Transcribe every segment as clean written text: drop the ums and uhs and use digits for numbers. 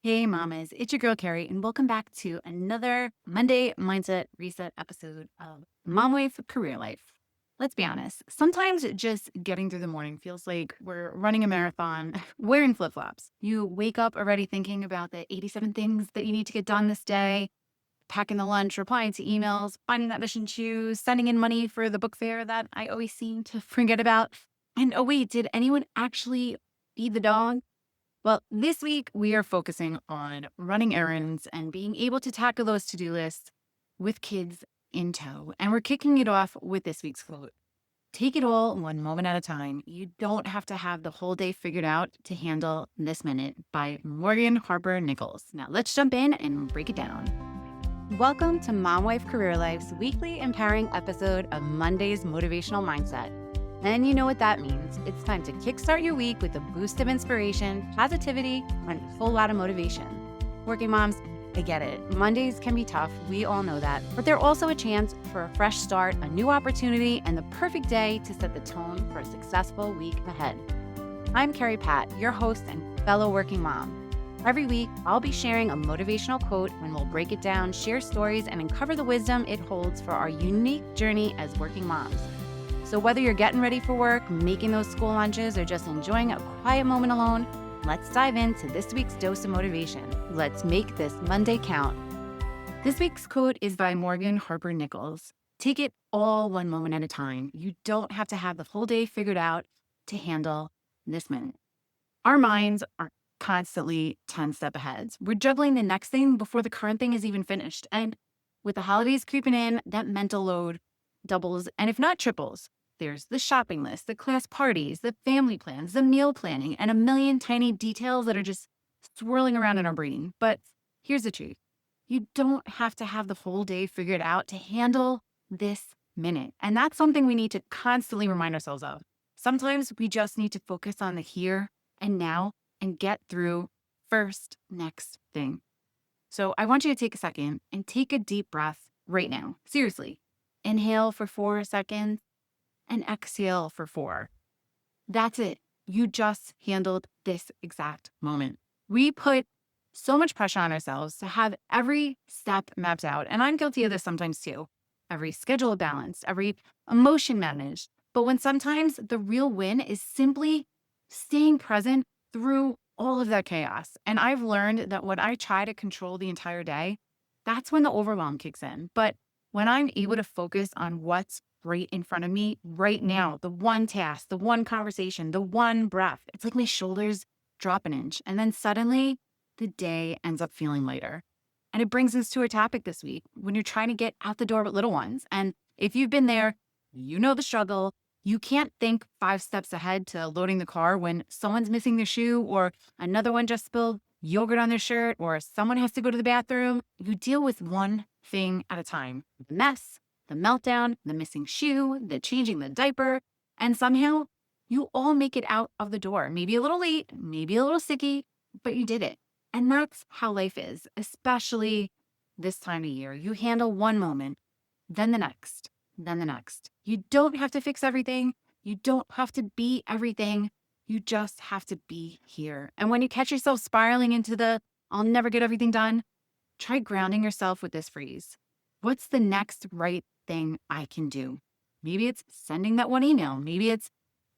Hey, mamas, it's your girl Carrie, and welcome back to another Monday Mindset Reset episode of Mom Wife Career Life. Let's be honest, sometimes just getting through the morning feels like we're running a marathon wearing flip flops. You wake up already thinking about the 87 things that you need to get done this day, packing the lunch, replying to emails, finding that mission shoes, sending in money for the book fair that I always seem to forget about. And oh, wait, did anyone actually feed the dog? Well, this week we are focusing on running errands and being able to tackle those to do lists with kids in tow. And we're kicking it off with this week's quote. Take it all one moment at a time. You don't have to have the whole day figured out to handle this minute by Harper Nichols. Now let's jump in and break it down. Welcome to Mom Wife Career Life's weekly empowering episode of Monday's Motivational Mindset. And you know what that means. It's time to kickstart your week with a boost of inspiration, positivity, and a whole lot of motivation. Working moms, I get it. Mondays can be tough. We all know that. But they're also a chance for a fresh start, a new opportunity, and the perfect day to set the tone for a successful week ahead. I'm Carrie Pat, your host and fellow working mom. Every week, I'll be sharing a motivational quote and we'll break it down, share stories, and uncover the wisdom it holds for our unique journey as working moms. So whether you're getting ready for work, making those school lunches, or just enjoying a quiet moment alone, let's dive into this week's dose of motivation. Let's make this Monday count. This week's quote is by Harper Nichols. Take it all one moment at a time. You don't have to have the whole day figured out to handle this minute. Our minds are constantly 10 steps ahead. We're juggling the next thing before the current thing is even finished. And with the holidays creeping in, that mental load doubles, and if not triples. There's the shopping list, the class parties, the family plans, the meal planning, and a million tiny details that are just swirling around in our brain. But here's the truth. You don't have to have the whole day figured out to handle this minute. And that's something we need to constantly remind ourselves of. Sometimes we just need to focus on the here and now and get through first next thing. So I want you to take a second and take a deep breath right now. Seriously. Inhale for 4 seconds and exhale for 4. That's it. You just handled this exact moment. We put so much pressure on ourselves to have every step mapped out. And I'm guilty of this sometimes too. Every schedule balanced, every emotion managed. But when sometimes the real win is simply staying present through all of that chaos. And I've learned that when I try to control the entire day, that's when the overwhelm kicks in. But when I'm able to focus on what's right in front of me right now, the one task, the one conversation, the one breath, it's like my shoulders drop an inch. And then suddenly the day ends up feeling lighter. And it brings us to our topic this week when you're trying to get out the door with little ones. And if you've been there, you know the struggle. You can't think 5 steps ahead to loading the car when someone's missing their shoe or another one just spilled yogurt on their shirt or someone has to go to the bathroom. You deal with one thing at a time. The mess, the meltdown, the missing shoe, the changing the diaper, and somehow you all make it out of the door. Maybe a little late, maybe a little sticky, but you did it. And that's how life is, especially this time of year. You handle one moment, then the next, then the next. You don't have to fix everything. You don't have to be everything. You just have to be here. And when you catch yourself spiraling into the I'll never get everything done, try grounding yourself with this phrase. What's the next right thing I can do? Maybe it's sending that one email. Maybe it's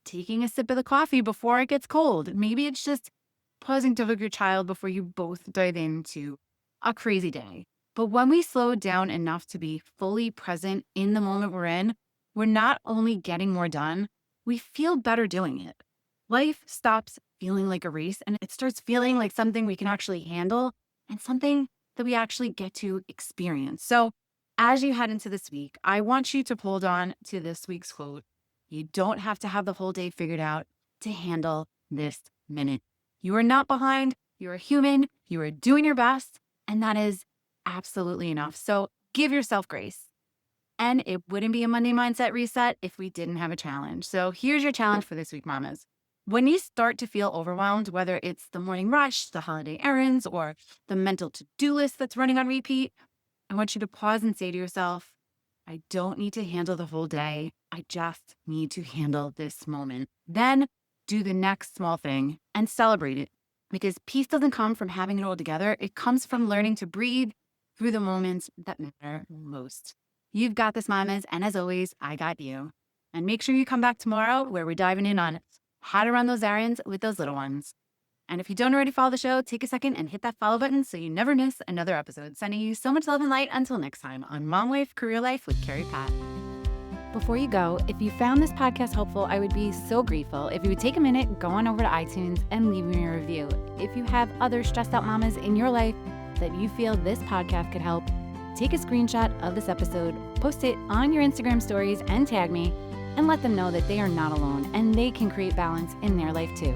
taking a sip of the coffee before it gets cold. Maybe it's just pausing to hug your child before you both dive into a crazy day. But when we slow down enough to be fully present in the moment we're in, we're not only getting more done, we feel better doing it. Life stops feeling like a race and it starts feeling like something we can actually handle and something that we actually get to experience. So as you head into this week, I want you to hold on to this week's quote. You don't have to have the whole day figured out to handle this minute. You are not behind. You are human. You are doing your best. And that is absolutely enough. So give yourself grace. And it wouldn't be a Monday Mindset Reset if we didn't have a challenge. So here's your challenge for this week, mamas. When you start to feel overwhelmed, whether it's the morning rush, the holiday errands, or the mental to-do list that's running on repeat, I want you to pause and say to yourself, I don't need to handle the whole day. I just need to handle this moment. Then do the next small thing and celebrate it. Because peace doesn't come from having it all together. It comes from learning to breathe through the moments that matter most. You've got this, mamas. And as always, I got you. And make sure you come back tomorrow where we're diving in on how to run those errands with those little ones. And if you don't already follow the show, take a second and hit that follow button so you never miss another episode. Sending you so much love and light until next time on Mom Wave Career Life with Carrie Pat. Before you go, if you found this podcast helpful, I would be so grateful if you would take a minute, go on over to iTunes and leave me a review. If you have other stressed out mamas in your life that you feel this podcast could help, take a screenshot of this episode, post it on your Instagram stories and tag me, and let them know that they are not alone and they can create balance in their life too.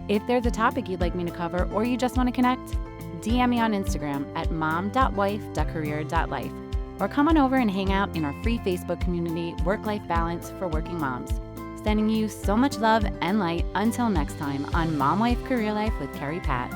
If there's a topic you'd like me to cover or you just want to connect, DM me on Instagram at mom.wife.career.life or come on over and hang out in our free Facebook community, Work-Life Balance for Working Moms. Sending you so much love and light until next time on Mom Wife Career Life with Carrie Pat.